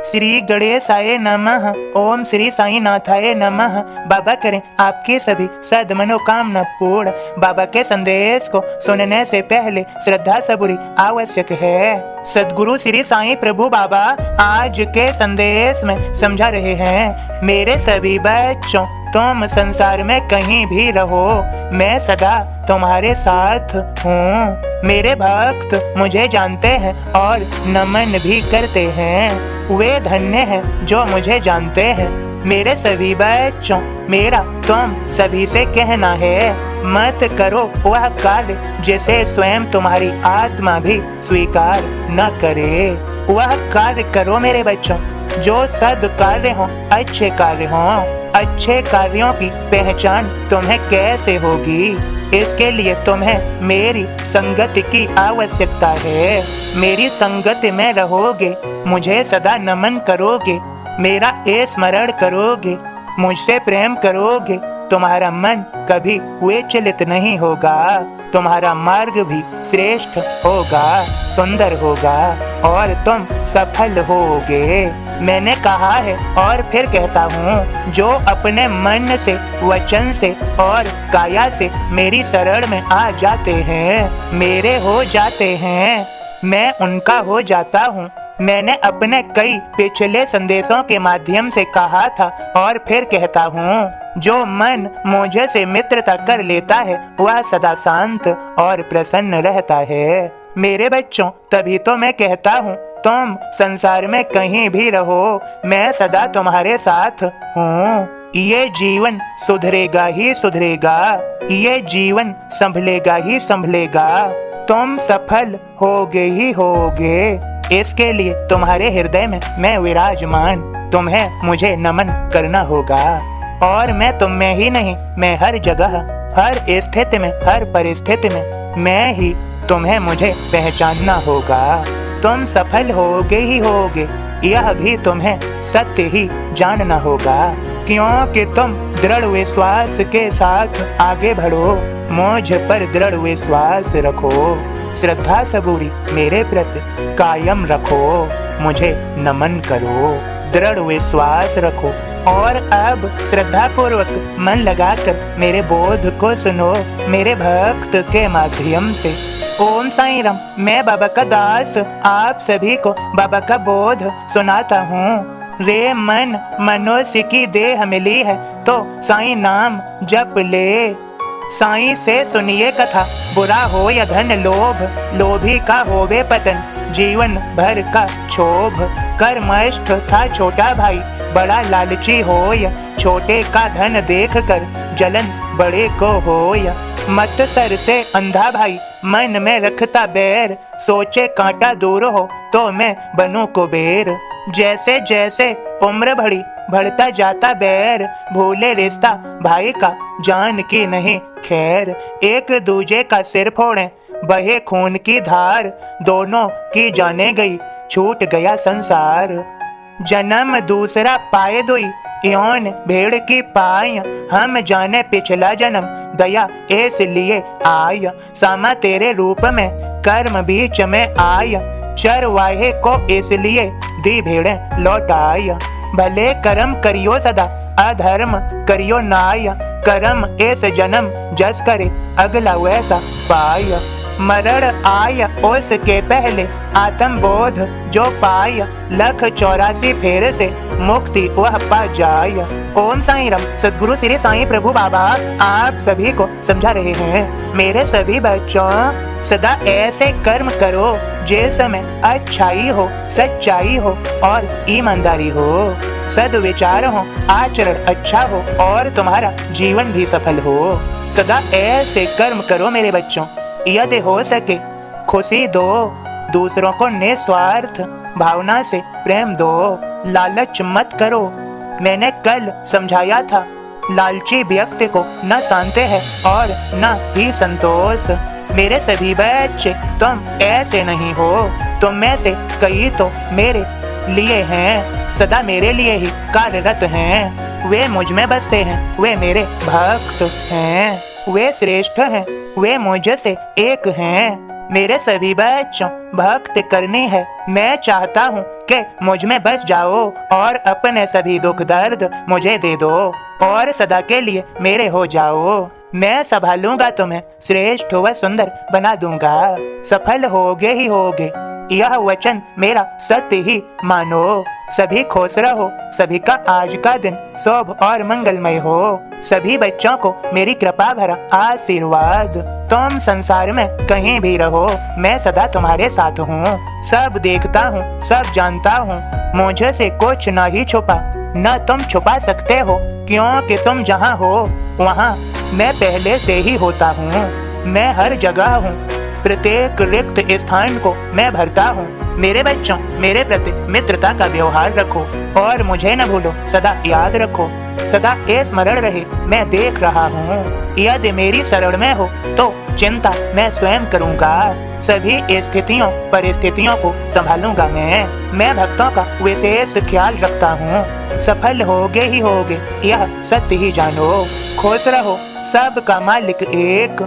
श्री गणेशाय नमः। ओम श्री साईं नाथाय नमः। बाबा करें आपकी सभी सद मनोकामना पूर्ण। बाबा के संदेश को सुनने से पहले श्रद्धा सबूरी आवश्यक है। सदगुरु श्री साईं प्रभु बाबा आज के संदेश में समझा रहे हैं, मेरे सभी बच्चों, तुम संसार में कहीं भी रहो, मैं सदा तुम्हारे साथ हूँ। मेरे भक्त मुझे जानते हैं और नमन भी करते हैं। वे धन्य हैं जो मुझे जानते हैं। मेरे सभी बच्चों, मेरा तुम सभी से कहना है, मत करो वह कार्य जिसे स्वयं तुम्हारी आत्मा भी स्वीकार न करे। वह कार्य करो मेरे बच्चों जो सद कार्य हो, अच्छे कार्य हो। अच्छे कार्यों की पहचान तुम्हें कैसे होगी? इसके लिए तुम्हें मेरी संगति की आवश्यकता है। मेरी संगति में रहोगे, मुझे सदा नमन करोगे, मेरा स्मरण करोगे, मुझसे प्रेम करोगे, तुम्हारा मन कभी विचलित नहीं होगा। तुम्हारा मार्ग भी श्रेष्ठ होगा, सुंदर होगा और तुम सफल होगे। मैंने कहा है और फिर कहता हूँ, जो अपने मन से, वचन से और काया से मेरी शरण में आ जाते हैं, मेरे हो जाते हैं, मैं उनका हो जाता हूँ। मैंने अपने कई पिछले संदेशों के माध्यम से कहा था और फिर कहता हूँ, जो मन मुझे से मित्रता कर लेता है वह सदा शांत और प्रसन्न रहता है। मेरे बच्चों, तभी तो मैं कहता हूँ, तुम संसार में कहीं भी रहो, मैं सदा तुम्हारे साथ हूँ। ये जीवन सुधरेगा ही सुधरेगा, ये जीवन संभलेगा ही संभलेगा, तुम सफल होगे ही होगे। इसके लिए तुम्हारे हृदय में मैं विराजमान, तुम्हें मुझे नमन करना होगा। और मैं तुम में ही नहीं, मैं हर जगह, हर स्थिति में, हर परिस्थिति में मैं ही, तुम्हें मुझे पहचानना होगा। तुम सफल होगे ही होगे, यह भी तुम्हें सत्य ही जानना होगा, क्योंकि तुम दृढ़ विश्वास के साथ आगे बढ़ो। मुझ पर दृढ़ विश्वास रखो, श्रद्धा सबूरी मेरे प्रति कायम रखो, मुझे नमन करो, दृढ़ विश्वास रखो। और अब श्रद्धा पूर्वक मन लगाकर मेरे बोध को सुनो, मेरे भक्त के माध्यम से। ओम साईं राम। मैं बाबा का दास आप सभी को बाबा का बोध सुनाता हूँ। रे मन, मनुष्य की देह मिली है तो साईं नाम जप ले। साईं से सुनिए कथा, बुरा हो या धन लोभ, लोभी का होवे पतन, जीवन भर का क्षोभ। कर्मष्ठ था छोटा भाई, बड़ा लालची होय, छोटे का धन देख कर जलन बड़े को होय। मत सर से अंधा भाई, मन में रखता बैर, सोचे कांटा दूर हो तो मैं बनूं कुबेर। जैसे जैसे उम्र बढ़ी, बढ़ता जाता बैर, भूले रिश्ता भाई का, जान की नहीं खैर। एक दूजे का सिर फोड़े, बहे खून की धार, दोनों की जाने गई, छूट गया संसार। जन्म दूसरा पाए दुई, यौन भेड़ की पाय, हम जाने पिछला जन्म, दया इसलिए आय। सामा तेरे रूप में, कर्म बीच में आय, चरवाहे को इसलिए दी भेड़ें लौटाय। भले कर्म करियो सदा, अधर्म करियो नाय, कर्म इस जन्म जस करे, अगला वैसा पाय। मरण आय उसके पहले, आत्म बोध जो पाय, 184 फेर से मुक्ति वह पा जाय। ओम साईं राम। सदगुरु श्री साईं प्रभु बाबा आप सभी को समझा रहे हैं, मेरे सभी बच्चों, सदा ऐसे कर्म करो जिसमें अच्छाई हो, सच्चाई हो और ईमानदारी हो, सद्विचार हो, आचरण अच्छा हो और तुम्हारा जीवन भी सफल हो। सदा ऐसे कर्म करो मेरे बच्चों, यदि हो सके खुशी दो, दूसरों को निस्वार्थ भावना से प्रेम दो, लालच मत करो। मैंने कल समझाया था, लालची व्यक्ति को न शांति है और न ही संतोष। मेरे सभी बच्चे, तुम ऐसे नहीं हो, तुम में से कई तो मेरे लिए हैं, सदा मेरे लिए ही कार्यरत हैं। वे मुझ में बसते हैं, वे मेरे भक्त हैं, वे श्रेष्ठ हैं, वे मुझसे एक हैं। मेरे सभी बच्चों, भक्त करनी है। मैं चाहता हूँ के मुझ में बस जाओ और अपने सभी दुख दर्द मुझे दे दो और सदा के लिए मेरे हो जाओ। मैं संभालूंगा तुम्हें, श्रेष्ठ व सुंदर बना दूंगा। सफल होगे ही होगे, यह वचन मेरा सत्य ही मानो। सभी खुश रहो, सभी का आज का दिन शुभ और मंगलमय हो। सभी बच्चों को मेरी कृपा भरा आशीर्वाद। तुम संसार में कहीं भी रहो, मैं सदा तुम्हारे साथ हूँ। सब देखता हूँ, सब जानता हूँ, मुझे से कुछ न ही छुपा न तुम छुपा सकते हो, क्योंकि तुम जहाँ हो वहाँ मैं पहले से ही होता हूँ। मैं हर जगह हूँ, प्रत्येक रिक्त स्थान को मैं भरता हूँ। मेरे बच्चों, मेरे प्रति मित्रता का व्यवहार रखो और मुझे न भूलो, सदा याद रखो। सदा ये स्मरण रहे मैं देख रहा हूँ। यदि मेरी शरण में हो तो चिंता मैं स्वयं करूँगा। सभी स्थितियों परिस्थितियों को संभालूंगा मैं भक्तों का विशेष ख्याल रखता हूँ। सफल होगे ही होगे, यह सत्य ही जानो। खुश रहो, सबका मालिक एक।